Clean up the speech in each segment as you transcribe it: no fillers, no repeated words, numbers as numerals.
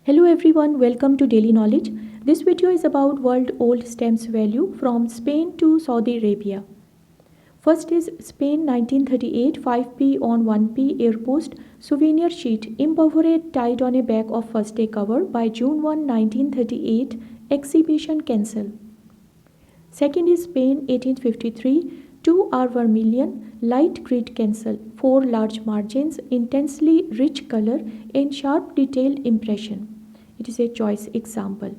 Hello everyone, welcome to Daily Knowledge. This video is about world old stamps value from Spain to Saudi Arabia. First is Spain 1938 5p on 1p airpost souvenir sheet imperforate tied on a back of first day cover by June 1, 1938 exhibition cancel. Second is Spain 1853 2R vermilion light grid cancel 4 large margins intensely rich color and sharp detailed impression. It is a choice example.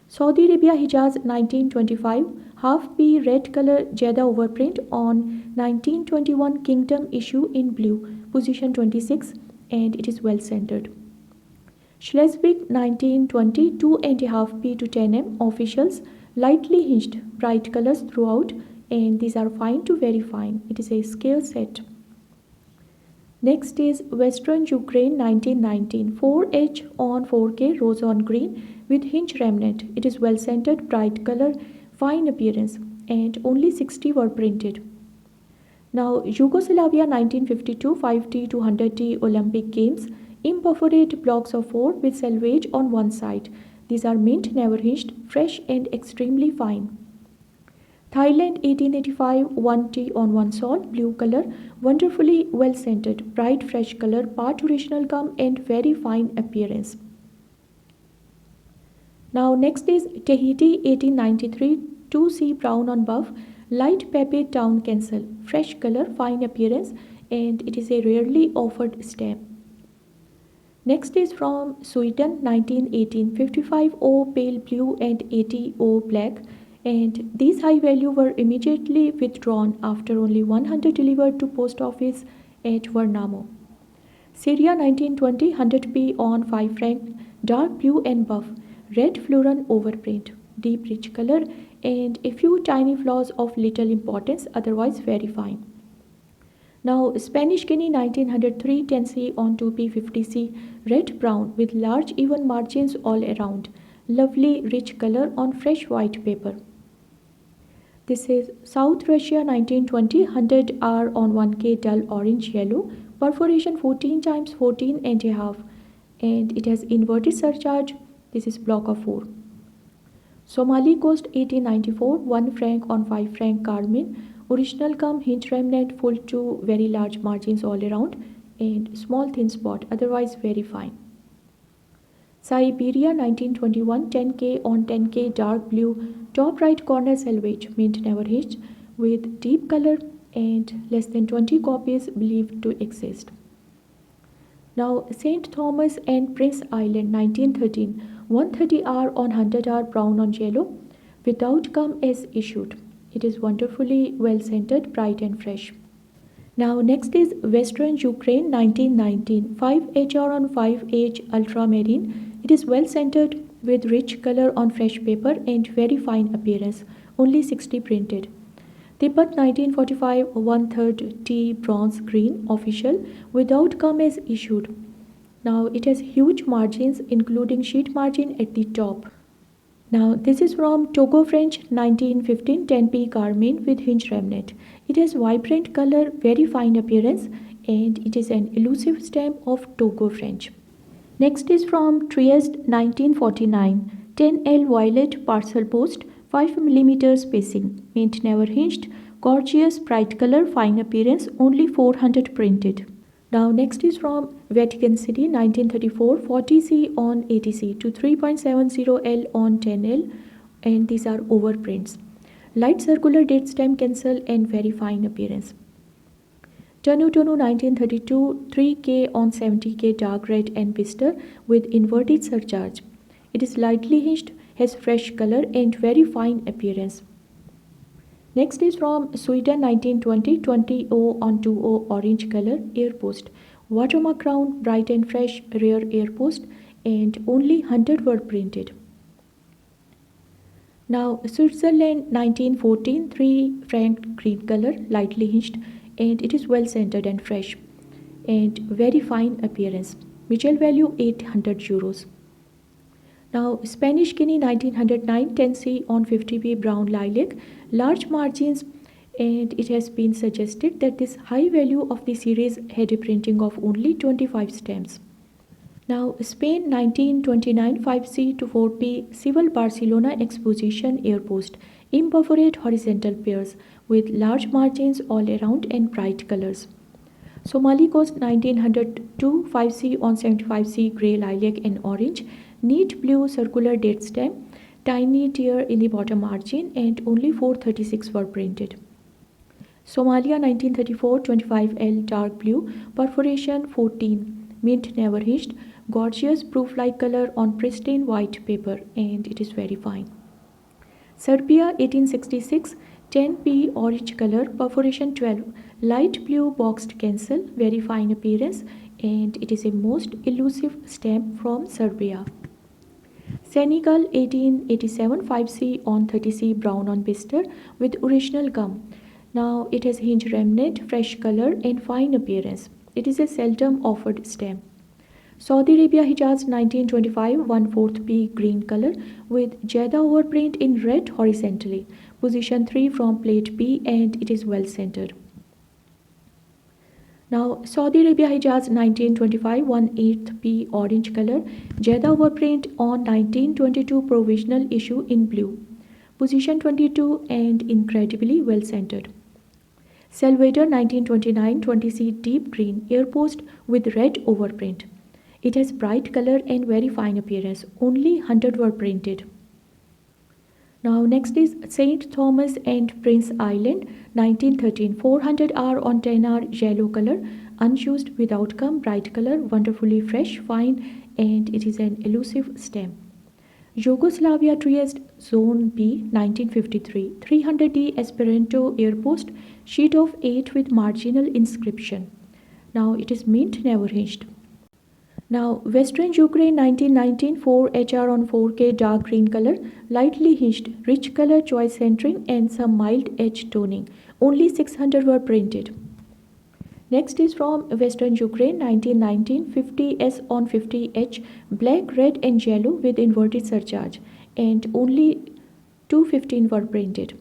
Saudi Arabia Hijaz 1925 half P red color Jeddah overprint on 1921 Kingdom issue in blue position 26 and it is well centered. Schleswig 1920 2.5p to 10m officials lightly hinged bright colors throughout and these are fine to very fine. It is a scale set. Next is Western Ukraine 1919 4H on 4K rose on green with hinge remnant. It is well centered, bright color, fine appearance and only 60 were printed. Now Yugoslavia 1952 5T to 100T Olympic Games imperforate blocks of 4 with selvage on one side. These are mint, never hinged, fresh and extremely fine. Thailand 1885 1T on 1 sol, blue color, wonderfully well scented, bright fresh color, part original gum and very fine appearance. Now next is Tahiti 1893 2C brown on buff, light pepe town cancel, fresh color, fine appearance and it is a rarely offered stamp. Next is from Sweden 1918 55O pale blue and 80O black. And these high value were immediately withdrawn after only 100 delivered to post office at Vernamo. Syria 1920 100p on 5 franc dark blue and buff red floran overprint deep rich color and a few tiny flaws of little importance otherwise very fine. Now Spanish Guinea 1903 10C on 2p 50C red brown with large even margins all around lovely rich color on fresh white paper. This is South Russia 1920 100R on 1K dull orange yellow, perforation 14 times 14 and a half and it has inverted surcharge. This is block of 4. Somali Coast 1894 1 franc on 5 franc carmine, original gum hinge remnant full to very large margins all around and small thin spot otherwise very fine. Siberia 1921 10K on 10K dark blue top right corner selvage mint never hinged with deep color and less than 20 copies believed to exist. Now St. Thomas and Prince Island 1913 130R on 100R brown on yellow without gum as issued. It is wonderfully well centered, bright and fresh. Now next is Western Ukraine 1919 5HR on 5H ultramarine. It is well centered with rich color on fresh paper and very fine appearance, only 60 printed. Tibet 1945 1/3 T bronze green official without gum as issued. Now it has huge margins including sheet margin at the top. Now this is from Togo French 1915 10p carmine with hinge remnant. It has vibrant color, very fine appearance and it is an elusive stamp of Togo French. Next is from Trieste 1949 10L violet parcel post 5mm spacing, mint never hinged, gorgeous bright color, fine appearance, only 400 printed. Now next is from Vatican City 1934 40C on 80C to 3.70L on 10L and these are overprints. Light circular date stamp cancel and very fine appearance. Tanu 1932 3K on 70K dark red and piston with inverted surcharge. It is lightly hinged, has fresh color and very fine appearance. Next is from Sweden 1920 20O on 2O orange color airpost. Watermark crown, bright and fresh, rare airpost and only 100 were printed. Now Switzerland 1914 3 franc green color, lightly hinged and it is well centered and fresh and very fine appearance. Mutual value 800 euros. Now Spanish Guinea 1909 10C on 50p brown lilac, large margins and it has been suggested that this high value of the series had a printing of only 25 stamps. Now, Spain 1929 5C to 4P Civil Barcelona Exposition Air Post imperforate horizontal pairs with large margins all around and bright colors. Somali Coast 1902 5C on 75C grey lilac and orange, neat blue circular date stamp, tiny tear in the bottom margin, and only 436 were printed. Somalia 1934 25L dark blue, perforation 14, mint never hitched, gorgeous proof-like color on pristine white paper, and it is very fine. Serbia 1866 10P orange color, perforation 12, light blue boxed cancel, very fine appearance, and it is a most elusive stamp from Serbia. Senegal 1887 5C on 30C brown on blister with original gum. Now it has hinge remnant, fresh color and fine appearance. It is a seldom offered stamp. Saudi Arabia Hijaz 1925 1/4 P green color with Jeddah overprint in red horizontally. Position 3 from plate B and it is well centered. Now Saudi Arabia Hijaz 1925 1/8 P orange color, Jeddah overprint on 1922 provisional issue in blue. Position 22 and incredibly well centered. Salvador 1929 20C deep green air post with red overprint. It has bright color and very fine appearance. Only 100 were printed. Now next is St. Thomas and Prince Island 1913 400R on 10R yellow color, unused without gum, bright color, wonderfully fresh, fine, and it is an elusive stamp. Yugoslavia Trieste Zone B 1953 300D Esperanto air post, sheet of 8 with marginal inscription. Now it is mint never hinged. Now Western Ukraine 1919 4HR on 4K dark green color, lightly hinged, rich color choice centering and some mild edge toning. Only 600 were printed. Next is from Western Ukraine 1919 50S on 50H black, red and yellow with inverted surcharge, and only 215 were printed.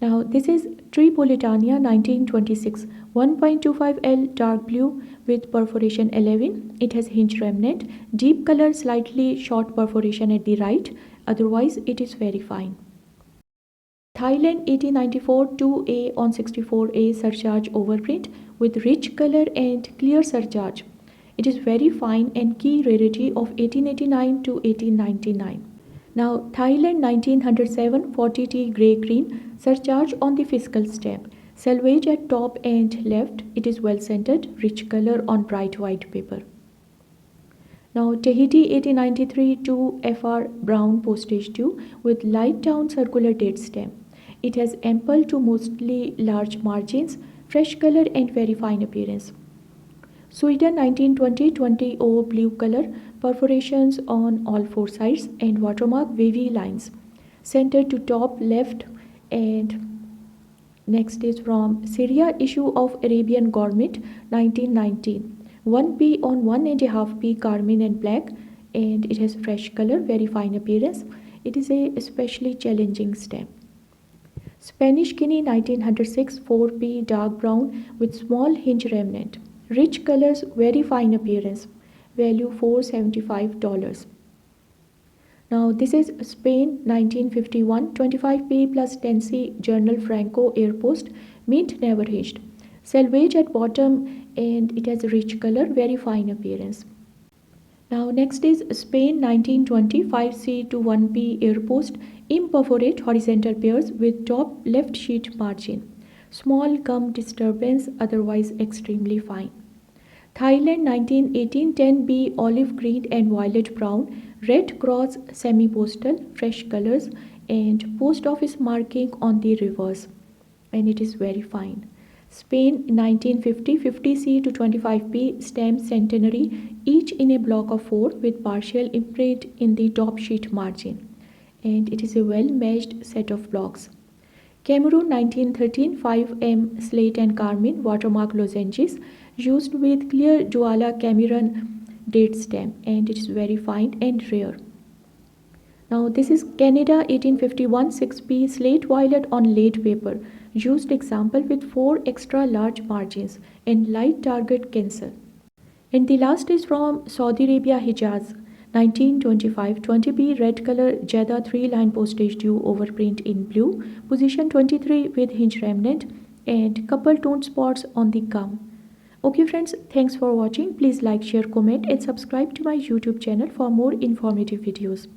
Now this is Tripolitania 1926 1.25L dark blue with perforation 11. It has hinge remnant, deep color, slightly short perforation at the right, otherwise it is very fine. Thailand 1894 2A on 64A surcharge overprint with rich color and clear surcharge. It is very fine and key rarity of 1889 to 1899. Now Thailand 1907 40T grey green surcharge on the fiscal stamp. Selvage at top and left. It is well centered, rich color on bright white paper. Now Tahiti 1893 2FR brown postage 2 with light down circular date stamp. It has ample to mostly large margins, fresh color and very fine appearance. Sweden 1920 20O blue color, perforations on all four sides and watermark wavy lines. Center to top left. And next is from Syria issue of Arabian Gourmet 1919. 1P on 1.5P carmine and black, and it has fresh color, very fine appearance. It is a especially challenging stamp. Spanish Guinea 1906 4P dark brown with small hinge remnant. Rich colors, very fine appearance. Value $475. Now this is Spain 1951 25P plus 10C Journal Franco air post, mint never hinged. Selvage at bottom and it has rich color, very fine appearance. Now next is Spain 1920 5C to 1P air post, imperforate horizontal pairs with top left sheet margin. Small gum disturbance, otherwise extremely fine. Thailand 1918 10B olive green and violet brown, red cross semi-postal, fresh colors and post office marking on the reverse, and it is very fine. Spain 1950 50C to 25P stamp centenary, each in a block of 4 with partial imprint in the top sheet margin, and it is a well matched set of blocks. Cameroon 1913 5M slate and carmine watermark lozenges, used with clear Douala Cameron date stamp, and it is very fine and rare. Now this is Canada 1851 6P slate violet on lead paper, used example with 4 extra large margins and light target cancel. And the last is from Saudi Arabia, Hijaz, 1925, 20p red color Jeddah 3-line postage due overprint in blue, position 23 with hinge remnant and couple tone spots on the gum. Okay friends, thanks for watching. Please like, share, comment and subscribe to my YouTube channel for more informative videos.